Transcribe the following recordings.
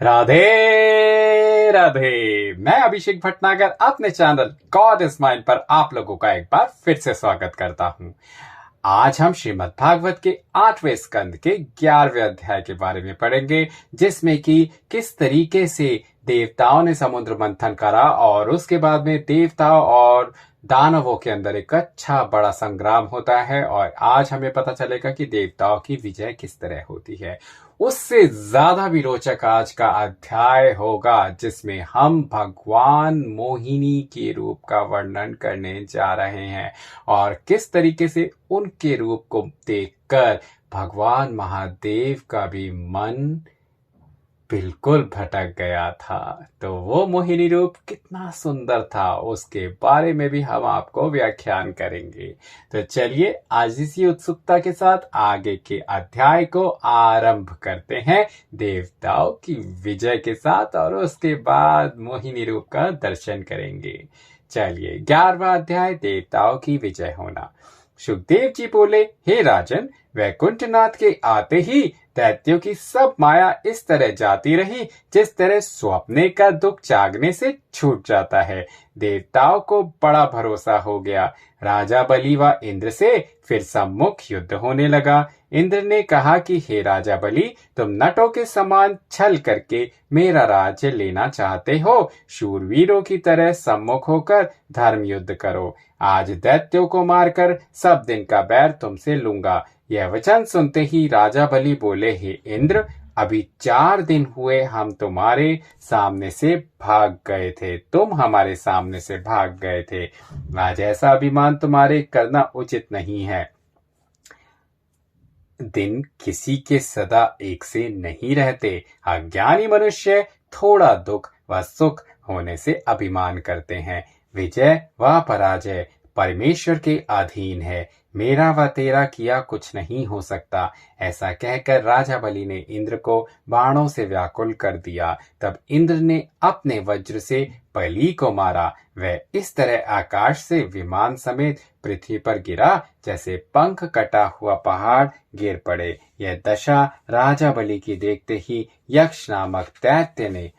राधे राधे। मैं अभिषेक भटनागर अपने channel God is mind पर आप लोगों का एक बार फिर से स्वागत करता हूं। आज हम श्रीमद् भागवत के 8वें स्कंद के 11वें अध्याय के बारे में पढ़ेंगे, जिसमें कि किस तरीके से देवताओं ने समुद्र मंथन करा और उसके बाद में देवताओं और दानवों के अंदर एक अच्छा बड़ा संग्राम होता है। और आज हमें पता चलेगा कि देवताओं की विजय किस तरह होती है। उससे ज्यादा भी रोचक आज का अध्याय होगा, जिसमें हम भगवान मोहिनी के रूप का वर्णन करने जा रहे हैं और किस तरीके से उनके रूप को देखकर भगवान महादेव का भी मन बिल्कुल भटक गया था। तो वो मोहिनी रूप कितना सुंदर था, उसके बारे में भी हम आपको व्याख्यान करेंगे। तो चलिए आज इसी उत्सुकता के साथ आगे के अध्याय को आरंभ करते हैं देवताओं की विजय के साथ, और उसके बाद मोहिनी रूप का दर्शन करेंगे। चलिए 11वां अध्याय, देवताओं की विजय होना। सुखदेव जी बोले, हे राजन, वैकुंठनाथ के आते ही दैत्यों की सब माया इस तरह जाती रही जिस तरह स्वप्ने का दुख जागने से छूट जाता है। देवताओं को बड़ा भरोसा हो गया। राजा बलि व इंद्र से फिर सम्मुख युद्ध होने लगा। इंद्र ने कहा कि हे राजा बलि, तुम नटों के समान छल करके मेरा राज्य लेना चाहते हो। शूरवीरों की तरह सम्मुख होकर धर्म युद्ध करो। आज दैत्यों को मारकर सब दिन का बैर तुमसे लूंगा। यह वचन सुनते ही राजा बलि बोले, हे इंद्र, अभी 4 दिन हुए हम तुम्हारे सामने से भाग गए थे, तुम हमारे सामने से भाग गए थे। आज ऐसा अभिमान तुम्हारे करना उचित नहीं है। दिन किसी के सदा एक से नहीं रहते। अज्ञानी मनुष्य थोड़ा दुख व सुख होने से अभिमान करते हैं। विजय व पराजय परमेश्वर के अधीन है। मेरा व तेरा किया कुछ नहीं हो सकता। ऐसा कहकर राजा बलि ने इंद्र को बाणों से व्याकुल कर दिया। तब इंद्र ने अपने वज्र से बलि को मारा। वह इस तरह आकाश से विमान समेत पृथ्वी पर गिरा जैसे पंख कटा हुआ पहाड़ गिर पड़े। यह दशा राजा बलि की देखते ही यक्ष नामक दैत्य ने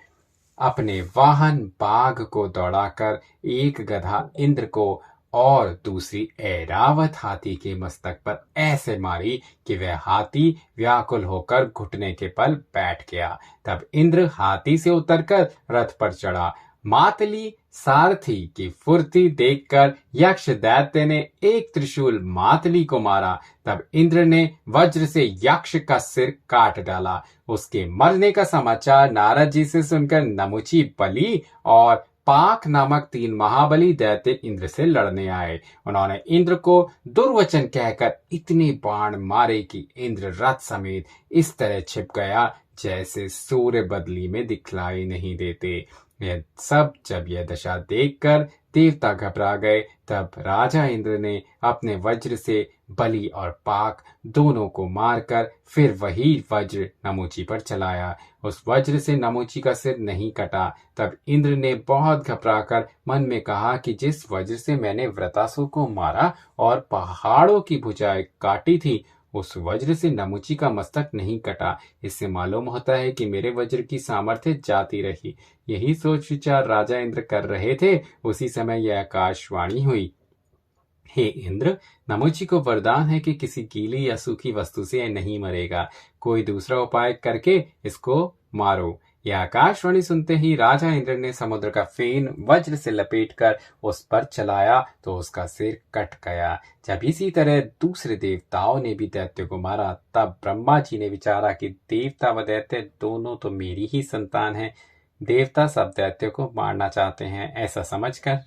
अपने वाहन बाघ को दौड़ाकर एक गधा इंद्र को और दूसरी ऐरावत हाथी के मस्तक पर ऐसे मारी कि वह हाथी व्याकुल होकर घुटने के बल बैठ गया। तब इंद्र हाथी से उतरकर रथ पर चढ़ा। मातली सारथी की फुर्ती देखकर यक्ष दैत्य ने एक त्रिशूल मातली को मारा। तब इंद्र ने वज्र से यक्ष का सिर काट डाला। उसके मरने का समाचार नारद जी से सुनकर नमुची, बलि और पाक नामक 3 महाबली दैत्य इंद्र से लड़ने आए। उन्होंने इंद्र को दुर्वचन कहकर इतने बाण मारे कि इंद्र रथ समेत इस तरह छिप गया जैसे सूर्य बदली में दिखलाई नहीं देते। जब यह दशा देखकर देवता घबरा गए, तब राजा इंद्र ने अपने वज्र से बलि और पाक दोनों को मारकर फिर वही वज्र नमुची पर चलाया। उस वज्र से नमुची का सिर नहीं कटा। तब इंद्र ने बहुत घबराकर मन में कहा कि जिस वज्र से मैंने वृतासुर को मारा और पहाड़ों की भुजाएं काटी थी, उस वज्र से नमुची का मस्तक नहीं कटा। इससे मालूम होता है कि मेरे वज्र की सामर्थ्य जाती रही। यही सोच विचार राजा इंद्र कर रहे थे। उसी समय यह आकाशवाणी हुई, हे इंद्र, नमुची को वरदान है कि किसी गीली या सूखी वस्तु से यह नहीं मरेगा। कोई दूसरा उपाय करके इसको मारो। यह आकाशवाणी सुनते ही राजा इंद्र ने समुद्र का फेन वज्र से लपेटकर उस पर चलाया तो उसका सिर कट गया। जब इसी तरह दूसरे देवताओं ने भी दैत्य को मारा, तब ब्रह्मा जी ने विचारा कि देवता व दैत्य दोनों तो मेरी ही संतान हैं। देवता सब दैत्यों को मारना चाहते हैं। ऐसा समझकर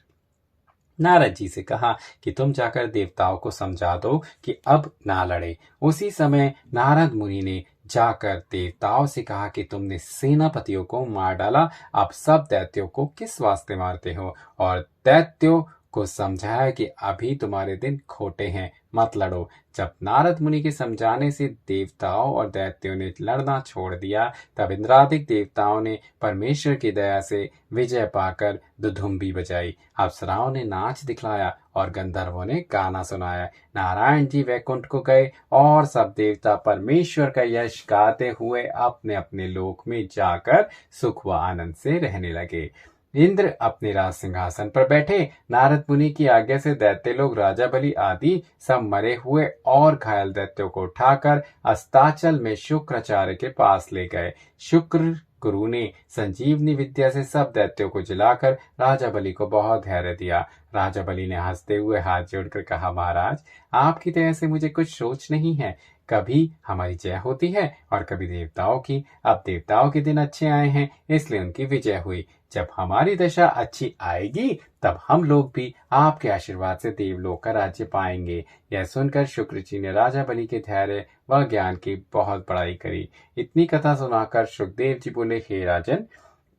नारद जी से कहा कि तुम जाकर देवताओं को समझा दो कि अब ना लड़े। उसी समय नारद मुनि ने जाकर देवताओं से कहा कि तुमने सेनापतियों को मार डाला, अब सब दैत्यों को किस वास्ते मारते हो? और दैत्यों को समझाया कि अभी तुम्हारे दिन खोटे हैं, मत लड़ो। जब नारद मुनि के समझाने से देवताओं और दैत्यों ने लड़ना छोड़ दिया, तब इंद्रादिक देवताओं ने परमेश्वर की दया से विजय पाकर दुधुम्बी बजाई, अप्सराओं ने नाच दिखलाया और गंधर्वों ने गाना सुनाया। नारायण जी वैकुंठ को गए और सब देवता परमेश्वर का यश गाते हुए अपने अपने लोक में जाकर सुख व आनंद से रहने लगे। इंद्र अपने राज सिंहासन पर बैठे। नारद मुनि की आज्ञा से दैत्य लोग राजा बलि आदि सब मरे हुए और घायल दैत्यों को उठाकर अस्ताचल में शुक्राचार्य के पास ले गए। शुक्र गुरु ने संजीवनी विद्या से सब दैत्यों को जलाकर राजा बलि को बहुत धैर्य दिया। राजा बलि ने हंसते हुए हाथ जोड़कर कहा, महाराज, आपकी दया से मुझे कुछ सोच नहीं है। कभी हमारी जय होती है और कभी देवताओं की। अब देवताओं के दिन अच्छे आए हैं, इसलिए उनकी विजय हुई। जब हमारी दशा अच्छी आएगी तब हम लोग भी आपके आशीर्वाद से देवलोक का राज्य पाएंगे। यह सुनकर शुक्र जी ने राजा बलि के धैर्य व ज्ञान की बहुत बड़ाई करी। इतनी कथा सुनाकर सुखदेव जी बोले, हे राजन,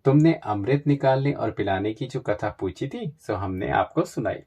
तुमने अमृत निकालने और पिलाने की जो कथा पूछी थी सो हमने आपको सुनाई।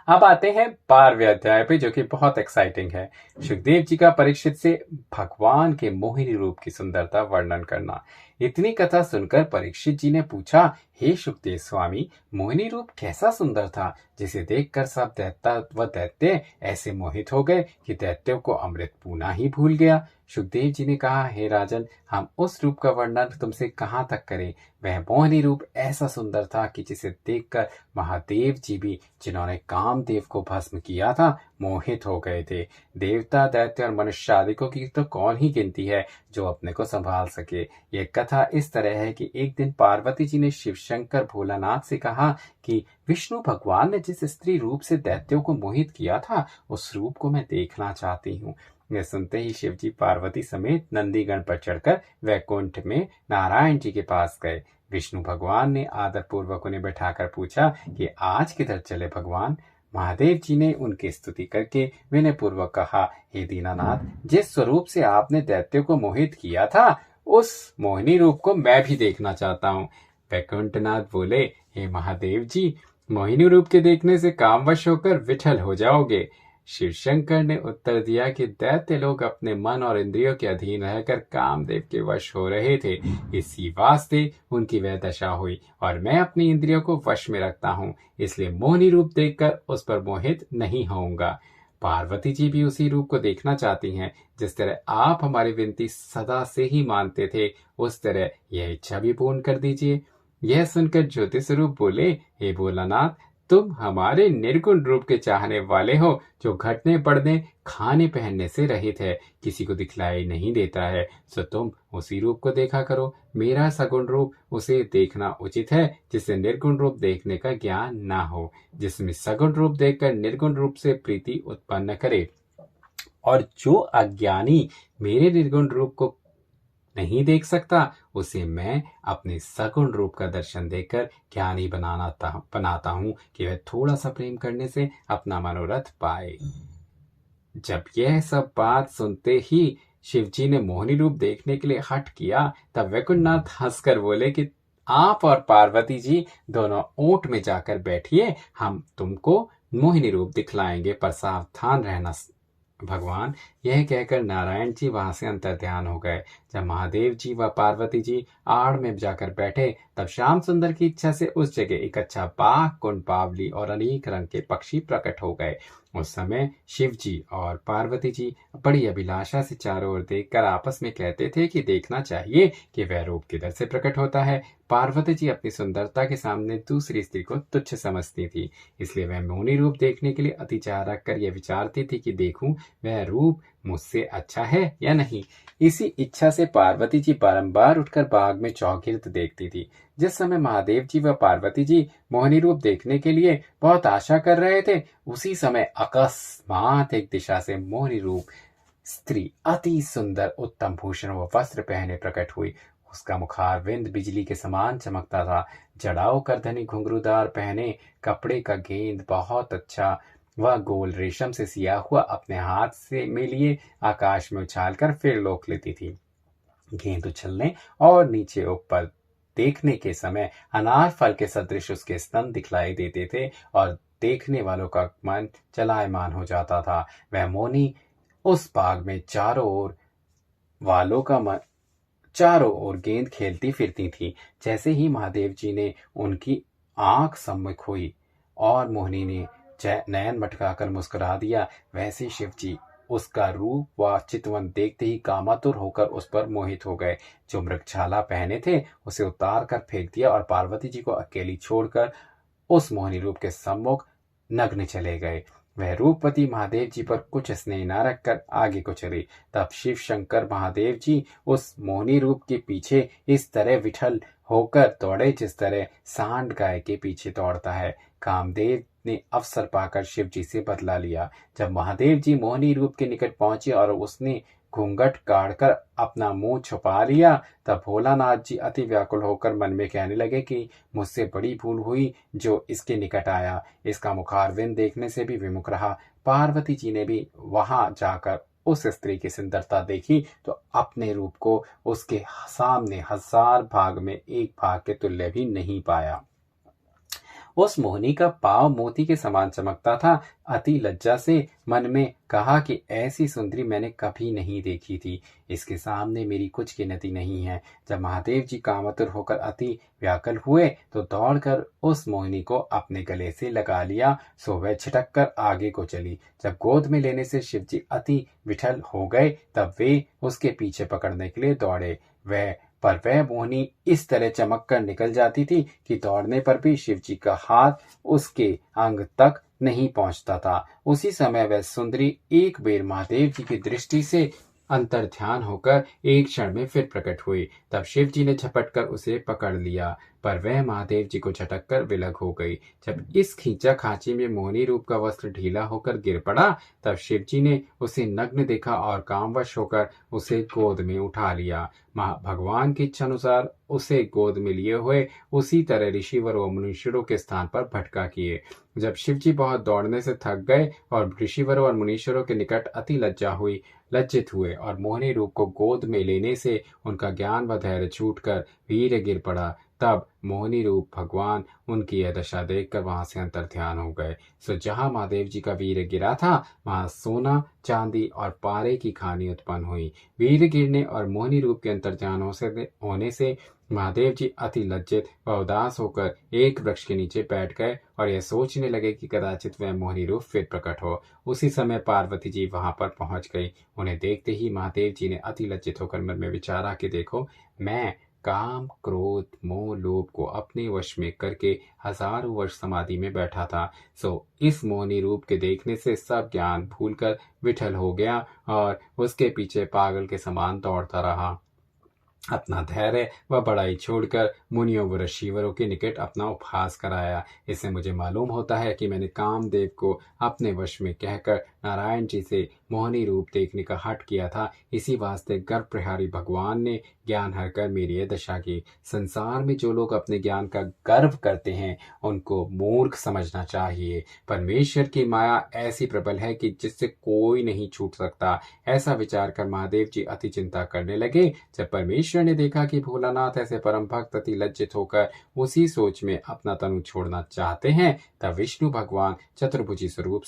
अब आते हैं 12वें अध्याय पे, जो कि बहुत एक्साइटिंग है। सुखदेव जी का परीक्षित से भगवान के मोहिनी रूप की सुंदरता वर्णन करना। इतनी कथा सुनकर परीक्षित जी ने पूछा, हे सुखदेव स्वामी, मोहिनी रूप कैसा सुंदर था जिसे देखकर सब दैत्य व दैत्य ऐसे मोहित हो गए कि दैत्यों को अमृत पूना ही भूल गया। सुखदेव जी ने कहा, हे राजन, हम उस रूप का वर्णन तुमसे कहाँ तक करें। वह मोहिनी रूप ऐसा सुंदर था कि जिसे देखकर महादेव जी भी, जिन्होंने कामदेव को भस्म किया था, मोहित हो गए थे। देवता, दैत्य और मनुष्य आदिकों की तो कौन ही गिनती है जो अपने को संभाल सके। यह कथा इस तरह है कि एक दिन पार्वती जी ने शिव शंकर भोलानाथ से कहा कि विष्णु भगवान ने जिस स्त्री रूप से दैत्यों को मोहित किया था, उस रूप को मैं देखना चाहती हूँ। यह सुनते ही शिव जी पार्वती समेत नंदीगण पर चढ़कर वैकुंठ में नारायण जी के पास गए। विष्णु भगवान ने आदर पूर्वक उन्हें बैठाकर पूछा कि आज किधर चले भगवान। महादेव जी ने उनकी स्तुति करके विनय पूर्वक कहा, हे दीनानाथ, जिस स्वरूप से आपने दैत्यों को मोहित किया था, उस मोहिनी रूप को मैं भी देखना चाहता हूँ। वैकुंठनाथ बोले, हे महादेव जी, मोहिनी रूप के देखने से कामवश होकर विठल हो जाओगे। शिव शंकर ने उत्तर दिया कि दैत्य लोग अपने मन और इंद्रियों के अधीन रहकर कामदेव के वश हो रहे थे, इसी वास्ते उनकी वह दशा हुई, और मैं अपनी इंद्रियों को वश में रखता हूँ, इसलिए मोहिनी रूप देखकर उस पर मोहित नहीं होऊंगा। पार्वती जी भी उसी रूप को देखना चाहती हैं। जिस तरह आप हमारी विनती सदा से ही मानते थे, उस तरह यह इच्छा भी पूर्ण कर दीजिए। यह सुनकर ज्योति स्वरूप बोले, हे भोलानाथ, तुम हमारे निर्गुण रूप के चाहने वाले हो, जो घटने बढ़ने खाने पहनने से रहित है, किसी को दिखलाई नहीं देता है, सो तुम उसी रूप को देखा करो। मेरा सगुण रूप उसे देखना उचित है जिससे निर्गुण रूप देखने का ज्ञान ना हो, जिसमें सगुण रूप देखकर निर्गुण रूप से प्रीति उत्पन्न करे। और जो अज्ञानी मेरे निर्गुण रूप को नहीं देख सकता, उसे मैं अपने सगुण रूप का दर्शन देकर ज्ञानी बनाता हूँ कि वह थोड़ा सा प्रेम करने से अपना मनोरथ पाए। जब यह सब बात सुनते ही शिवजी ने मोहिनी रूप देखने के लिए हठ किया, तब वैकुंठनाथ हंसकर बोले कि आप और पार्वती जी दोनों ऊंट में जाकर बैठिए, हम तुमको मोहिनी रूप दिखलाएंगे, पर सावधान रहना भगवान। यह कहकर नारायण जी वहां से अंतर्ध्यान हो गए। जब महादेव जी व पार्वती जी आड़ में जाकर बैठे, तब श्याम सुंदर की इच्छा से उस जगह एक अच्छा बाघ, कुंड, बावली और अनेक रंग के पक्षी प्रकट हो गए। उस समय शिव जी और पार्वती जी बड़ी अभिलाषा से चारों ओर देखकर आपस में कहते थे कि देखना चाहिए कि वह रूप किधर से प्रकट होता है। पार्वती जी अपनी सुंदरता के सामने दूसरी स्त्री को तुच्छ समझती थी, इसलिए वह मोहिनी रूप देखने के लिए अति चाह रखकर यह विचारती थी कि देखूं वह रूप मुझसे अच्छा है या नहीं। इसी इच्छा से पार्वती जी बारंबार उठकर बाग में चौगिर्द देखती थी। जिस समय महादेव जी व पार्वती जी मोहिनी रूप देखने के लिए बहुत आशा कर रहे थे, उसी समय अकस्मात एक दिशा से मोहिनी रूप स्त्री अति सुंदर उत्तम भूषण व वस्त्र पहने प्रकट हुई। उसका मुखारविंद बिजली के समान चमकता था। जड़ाऊ करधनी घुंघरूदार पहने कपड़े का गेंद बहुत अच्छा वह गोल रेशम से सिया हुआ अपने हाथ से में लिए आकाश में उछालकर फिर लोक लेती थी। गेंद उछलने और नीचे ऊपर देखने के समय अनार फल के सदृश उसके स्तन दिखलाई देते थे और देखने वालों का मन चलायमान हो जाता था। वह मोनी उस बाग में चारों ओर गेंद खेलती फिरती थी। जैसे ही महादेव जी ने उनकी आंख सम्मुख हुई और मोहिनी ने नयन मटकाकर मुस्कुरा दिया, वैसे शिव जी उसका रूप व चितवन देखते ही कामातुर होकर उस पर मोहित हो गए। जो मृगछाला पहने थे उसे उतार कर फेंक दिया और पार्वती जी को अकेली छोड़कर उस मोहिनी रूप के सम्मुख नग्न चले गए। वह रूपवती महादेव जी पर कुछ स्नेह न रखकर आगे को चली। तब शिव शंकर महादेव जी उस मोहिनी रूप के पीछे इस तरह विठल होकर दौड़े जिस तरह सांड गाय के पीछे दौड़ता है। कामदेव ने अवसर पाकर शिव जी से बदला लिया। जब महादेव जी मोहिनी रूप के निकट पहुंचे और उसने घूंघट काढ़कर अपना मुंह छुपा लिया, तब भोलानाथ जी अति व्याकुल होकर मन में कहने लगे कि मुझसे बड़ी भूल हुई जो इसके निकट आया। इसका मुखारविंद देखने से भी विमुख रहा। पार्वती जी ने भी वहां जाकर उस स्त्री की सुंदरता देखी तो अपने रूप को उसके सामने 1000 भाग में 1 भाग के तुल्य भी नहीं पाया। उस मोहिनी का पांव मोती के समान चमकता था। अति लज्जा से मन में कहा कि ऐसी सुंदरी मैंने कभी नहीं देखी थी, इसके सामने मेरी कुछ गिनती नहीं है। जब महादेव जी कामातुर होकर अति व्याकुल हुए तो दौड़कर उस मोहिनी को अपने गले से लगा लिया, सो वह छिटक कर आगे को चली। जब गोद में लेने से शिव जी अति विठल हो गए तब वे उसके पीछे पकड़ने के लिए दौड़े। वह मोहिनी इस तरह चमक कर निकल जाती थी कि दौड़ने पर भी शिव जी का हाथ उसके अंग तक नहीं पहुंचता था। उसी समय वह सुंदरी एक बेर महादेव जी की दृष्टि से अंतर ध्यान होकर एक क्षण में फिर प्रकट हुई। तब शिव जी ने झपट कर उसे पकड़ लिया, पर वह महादेव जी को झटक कर विलग हो गई। जब इस खींचा खांची में मोहिनी रूप का वस्त्र ढीला होकर गिर पड़ा तब शिव जी ने उसे नग्न देखा और कामवश होकर उसे गोद में उठा लिया। भगवान की इच्छा अनुसार उसे गोद में लिए हुए उसी तरह ऋषिवर व मुनीश्वरों के स्थान पर भटका किए। जब शिव जी बहुत दौड़ने से थक गए और ऋषिवरों और मुनीश्वरों के निकट अति लज्जित हुए और मोहिनी रूप को गोद में लेने से उनका ज्ञान व धैर्य छूटकर वीर गिर पड़ा, तब मोहिनी रूप भगवान उनकी यह दशा देखकर वहां से अंतर ध्यान हो गए। सो जहां महादेव जी का वीर गिरा था वहां सोना, चांदी और पारे की खानी उत्पन्न हुई। वीर गिरने और मोहिनी रूप के अंतर ध्यान होने से महादेव जी अति लज्जित व उदास होकर एक वृक्ष के नीचे बैठ गए और यह सोचने लगे कि कदाचित वह मोहिनी रूप फिर प्रकट हो। उसी समय पार्वती जी वहां पर पहुंच गई। उन्हें देखते ही महादेव जी ने अति लज्जित होकर मन में विचारा कि देखो, मैं काम, क्रोध, मोह, लोभ को अपने वश में करके 1000 वर्ष समाधि में बैठा था। सो इस मोहिनी रूप के देखने से सब ज्ञान भूलकर विठल हो गया और उसके पीछे पागल के समान दौड़ता रहा। अपना धैर्य व बड़ाई छोड़कर मुनियों व ऋषिवरों के निकट अपना उपहास कराया। इससे मुझे मालूम होता है कि मैंने कामदेव को अपने वश में कहकर नारायण जी से मोहिनी रूप देखने का हठ किया था। इसी वास्ते गर्भ प्रहारी भगवान ने ज्ञान हर कर मेरी यह दशा की। संसार में जो लोग अपने ज्ञान का गर्व करते हैं उनको मूर्ख समझना चाहिए। परमेश्वर की माया ऐसी प्रबल है कि जिससे कोई नहीं छूट सकता। ऐसा विचार कर महादेव जी अति चिंता करने लगे। जब परमेश्वर ने देखा कि भोलानाथ ऐसे परम भक्त अति लज्जित होकर उसी सोच में अपना तनु छोड़ना चाहते हैं, तब विष्णु भगवान चतुर्भुजी स्वरूप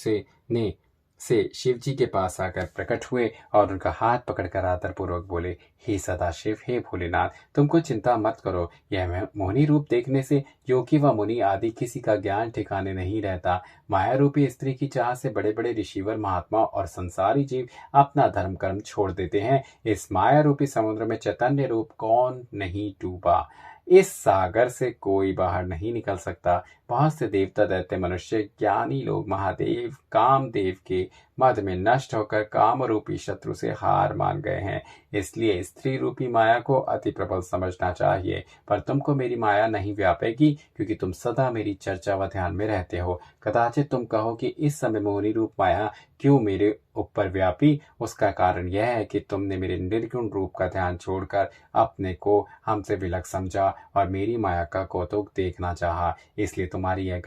से शिव जी के पास आकर प्रकट हुए और उनका हाथ पकड़कर आदर पूर्वक बोले, हे सदाशिव, हे भोलेनाथ, तुमको चिंता मत करो। यह मोहिनी रूप देखने से योगी व मुनि आदि किसी का ज्ञान ठिकाने नहीं रहता। माया रूपी स्त्री की चाह से बड़े बड़े ऋषिवर, महात्मा और संसारी जीव अपना धर्म कर्म छोड़ देते हैं। इस माया रूपी समुद्र में चैतन्य रूप कौन नहीं डूबा। इस सागर से कोई बाहर नहीं निकल सकता। बहुत से देवता, दैत्य, मनुष्य, ज्ञानी लोग महादेव कामदेव के मद में नष्ट होकर काम रूपी शत्रु से हार मान गए हैं। इसलिए स्त्री रूपी माया को अति प्रबल समझना चाहिए। पर तुमको मेरी माया नहीं व्यापेगी क्योंकि तुम सदा मेरी चर्चा व ध्यान में रहते हो। कदाचित तुम कहो कि इस समय मोहिनी रूप माया क्यों मेरे ऊपर व्यापी। उसका कारण यह है कि तुमने मेरे निर्गुण रूप का ध्यान छोड़कर अपने को हमसे विलग समझा और मेरी माया का कौतुक देखना चाहा, इसलिए तुम्हारी यह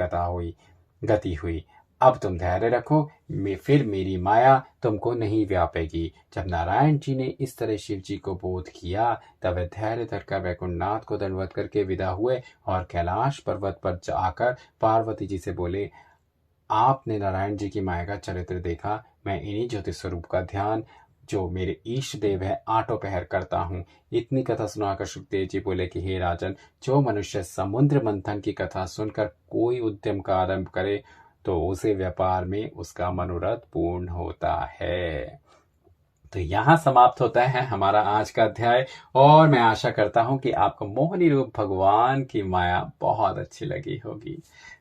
गति हुई। अब तुम धैर्य रखो, फिर मेरी माया तुमको नहीं व्यापेगी। जब नारायण जी ने इस तरह शिव जी को बोध किया, तब वे धैर्य धरकर वैकुंठनाथ को दंडवत करके विदा हुए और कैलाश पर्वत पर जाकर पार्वती जी से बोले, आपने नारायण जी की माया का चरित्र देखा। मैं इन्हीं ज्योति स्वरूप का ध्यान, जो मेरे ईष्ट देव है, आठों पहर करता हूँ। इतनी कथा सुनाकर सुखदेव जी बोले कि हे राजन, जो मनुष्य समुद्र मंथन की कथा सुनकर कोई उद्यम का आरंभ करे, तो उसे व्यापार में उसका मनोरथ पूर्ण होता है। तो यहाँ समाप्त होता है हमारा आज का अध्याय, और मैं आशा करता हूँ कि आपको मोहिनी रूप भगवान की माया बहुत अच्छी लगी होगी।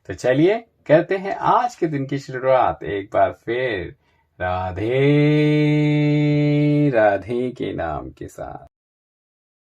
तो चलिए करते हैं आज के दिन की शुरुआत एक बार फिर राधे राधे के नाम के साथ।